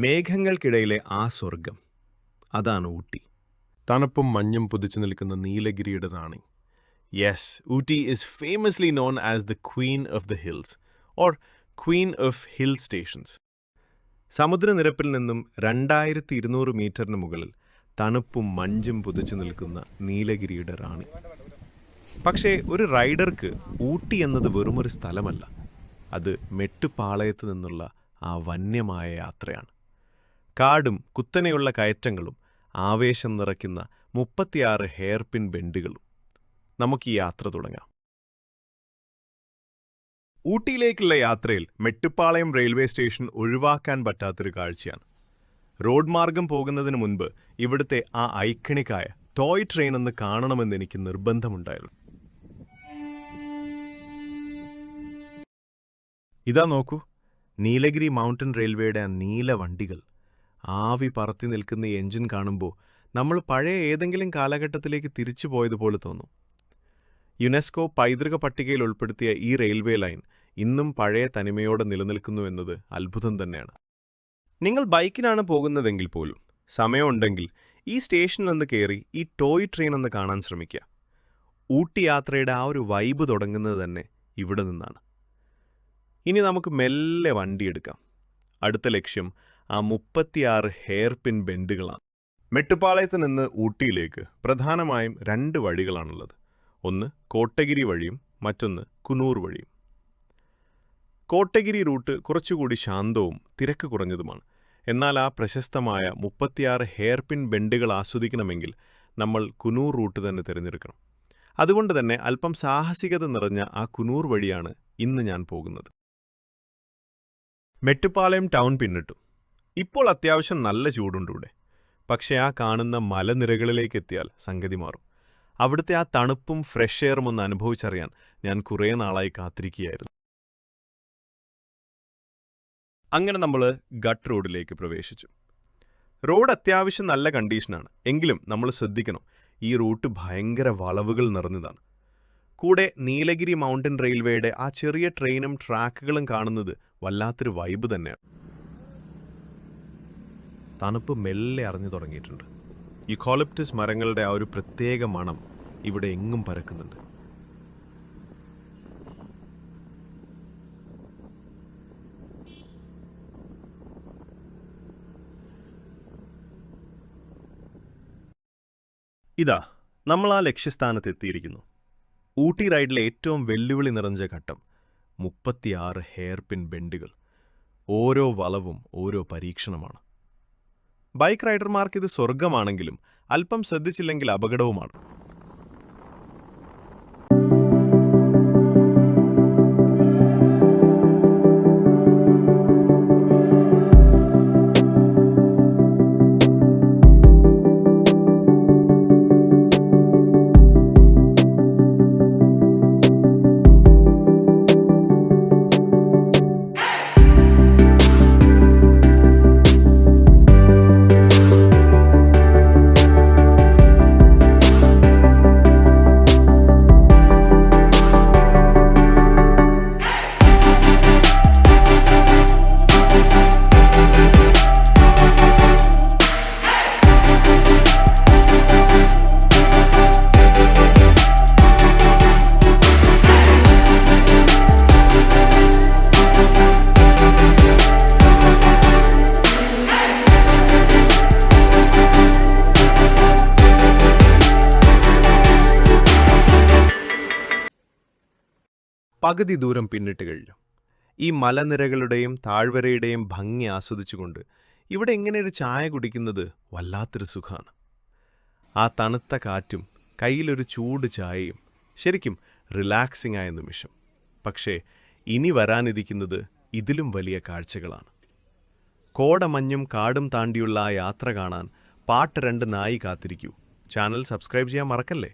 മേഘങ്ങൾക്കിടയിലെ ആ സ്വർഗം അതാണ് ഊട്ടി. തണുപ്പും മഞ്ഞും പുതച്ചു നിൽക്കുന്ന നീലഗിരിയുടെ റാണി. Yes, Ooty is famously known as the queen of the hills or queen of hill stations. സമുദ്രനിരപ്പിൽ നിന്നും 2200 മീറ്ററിന് മുകളിൽ തണുപ്പും മഞ്ഞും പുതച്ചു നിൽക്കുന്ന നീലഗിരിയുടെ റാണി. പക്ഷേ ഒരു റൈഡർക്ക് ഊട്ടി എന്നത് വെറുമൊരു സ്ഥലമല്ല, അത് മെട്ടുപാളയത്ത് നിന്നുള്ള ആ വന്യമായ യാത്രയാണ്. കാടും കുത്തനെയുള്ള കയറ്റങ്ങളും ആവേശം നിറയ്ക്കുന്ന 36 ഹെയർപിൻ ബെൻഡുകളും. നമുക്ക് ഈ യാത്ര തുടങ്ങാം. ഊട്ടിയിലേക്കുള്ള യാത്രയിൽ മെട്ടുപ്പാളയം റെയിൽവേ സ്റ്റേഷൻ ഒഴിവാക്കാൻ പറ്റാത്തൊരു കാഴ്ചയാണ്. റോഡ് മാർഗം പോകുന്നതിന് മുൻപ് ഇവിടുത്തെ ആ ഐക്കണിക്കായ ടോയ് ട്രെയിൻ ഒന്ന് കാണണമെന്ന് എനിക്ക് നിർബന്ധമുണ്ടായിരുന്നു. ഇതാ നോക്കൂ, നീലഗിരി മൗണ്ടൻ റെയിൽവേയുടെ ആ നീല വണ്ടികൾ. ആവി പറത്തി നിൽക്കുന്ന ഈ എഞ്ചിൻ കാണുമ്പോൾ നമ്മൾ പഴയ ഏതെങ്കിലും കാലഘട്ടത്തിലേക്ക് തിരിച്ചു പോയതുപോലെ തോന്നും. യുനെസ്കോ പൈതൃക പട്ടികയിൽ ഉൾപ്പെടുത്തിയ ഈ റെയിൽവേ ലൈൻ ഇന്നും പഴയ തനിമയോടെ നിലനിൽക്കുന്നു എന്നത് അത്ഭുതം തന്നെയാണ്. നിങ്ങൾ ബൈക്കിനാണ് പോകുന്നതെങ്കിൽ പോലും സമയമുണ്ടെങ്കിൽ ഈ സ്റ്റേഷനിൽ നിന്ന് കയറി ഈ ടോയ് ട്രെയിൻ ഒന്ന് കാണാൻ ശ്രമിക്കുക. ഊട്ടി യാത്രയുടെ ആ ഒരു വൈബ് തുടങ്ങുന്നത് തന്നെ ഇവിടെ നിന്നാണ്. ഇനി നമുക്ക് മെല്ലെ വണ്ടിയെടുക്കാം. അടുത്ത ലക്ഷ്യം ആ 36 ഹെയർപിൻ ബെൻഡുകളാണ്. മെട്ടുപാളയത്ത് നിന്ന് ഊട്ടിയിലേക്ക് പ്രധാനമായും 2 വഴികളാണുള്ളത്. ഒന്ന് കോട്ടഗിരി വഴിയും മറ്റൊന്ന് കുനൂർ വഴിയും. കോട്ടഗിരി റൂട്ട് കുറച്ചുകൂടി ശാന്തവും തിരക്ക് കുറഞ്ഞതുമാണ്. എന്നാൽ ആ പ്രശസ്തമായ 36 ഹെയർപിൻ ബെൻഡുകൾ ആസ്വദിക്കണമെങ്കിൽ നമ്മൾ കുനൂർ റൂട്ട് തന്നെ തിരഞ്ഞെടുക്കണം. അതുകൊണ്ട് തന്നെ അല്പം സാഹസികത നിറഞ്ഞ ആ കുനൂർ വഴിയാണ് ഇന്ന് ഞാൻ പോകുന്നത്. മെട്ടുപാളയം ടൗൺ പിന്നിട്ടു. ഇപ്പോൾ അത്യാവശ്യം നല്ല ചൂടുണ്ട് ഇവിടെ. പക്ഷേ ആ കാണുന്ന മലനിരകളിലേക്ക് എത്തിയാൽ സംഗതി മാറും. അവിടുത്തെ ആ തണുപ്പും ഫ്രഷ് എയറും ഒന്ന് അനുഭവിച്ചറിയാൻ ഞാൻ കുറേ നാളായി കാത്തിരിക്കുകയായിരുന്നു. അങ്ങനെ നമ്മൾ ഗട്ട് റോഡിലേക്ക് പ്രവേശിച്ചു. റോഡ് അത്യാവശ്യം നല്ല കണ്ടീഷനാണ്. എങ്കിലും നമ്മൾ ശ്രദ്ധിക്കണം, ഈ റൂട്ട് ഭയങ്കര വളവുകൾ നിറഞ്ഞതാണ്. കൂടെ നീലഗിരി മൗണ്ടൻ റെയിൽവേയുടെ ആ ചെറിയ ട്രെയിനും ട്രാക്കുകളും കാണുന്നത് വല്ലാത്തൊരു വൈബ് തന്നെയാണ്. തണുപ്പ് മെല്ലെ അറിഞ്ഞു തുടങ്ങിയിട്ടുണ്ട്. യുക്കോളിപ്റ്റസ് മരങ്ങളുടെ ആ ഒരു പ്രത്യേക മണം ഇവിടെ എങ്ങും പരക്കുന്നുണ്ട്. ഇതാ നമ്മൾ ആ ലക്ഷ്യസ്ഥാനത്ത് എത്തിയിരിക്കുന്നു. ഊട്ടി റൈഡിലെ ഏറ്റവും വെല്ലുവിളി നിറഞ്ഞ ഘട്ടം 36 ഹെയർപിൻ ബെൻഡുകൾ. ഓരോ വളവും ഓരോ പരീക്ഷണമാണ്. ബൈക്ക് റൈഡർമാർക്ക് ഇത് സ്വർഗമാണെങ്കിലും അല്പം ശ്രദ്ധിച്ചില്ലെങ്കിൽ അപകടവുമാണ്. പകുതി ദൂരം പിന്നിട്ട് കഴിഞ്ഞു. ഈ മലനിരകളുടെയും താഴ്വരയുടെയും ഭംഗി ആസ്വദിച്ചുകൊണ്ട് ഇവിടെ ഇങ്ങനെ ഒരു ചായ കുടിക്കുന്നത് വല്ലാത്തൊരു സുഖമാണ്. ആ തണുത്ത കാറ്റും കയ്യിലൊരു ചൂട് ചായയും ശരിക്കും റിലാക്സിംഗ് ആയ നിമിഷം. പക്ഷേ ഇനി വരാനിരിക്കുന്നത് ഇതിലും വലിയ കാഴ്ചകളാണ്. കോടമഞ്ഞും കാടും താണ്ടിയുള്ള ആ യാത്ര കാണാൻ പാർട്ട് 2 കാത്തിരിക്കൂ. ചാനൽ സബ്സ്ക്രൈബ് ചെയ്യാൻ മറക്കല്ലേ.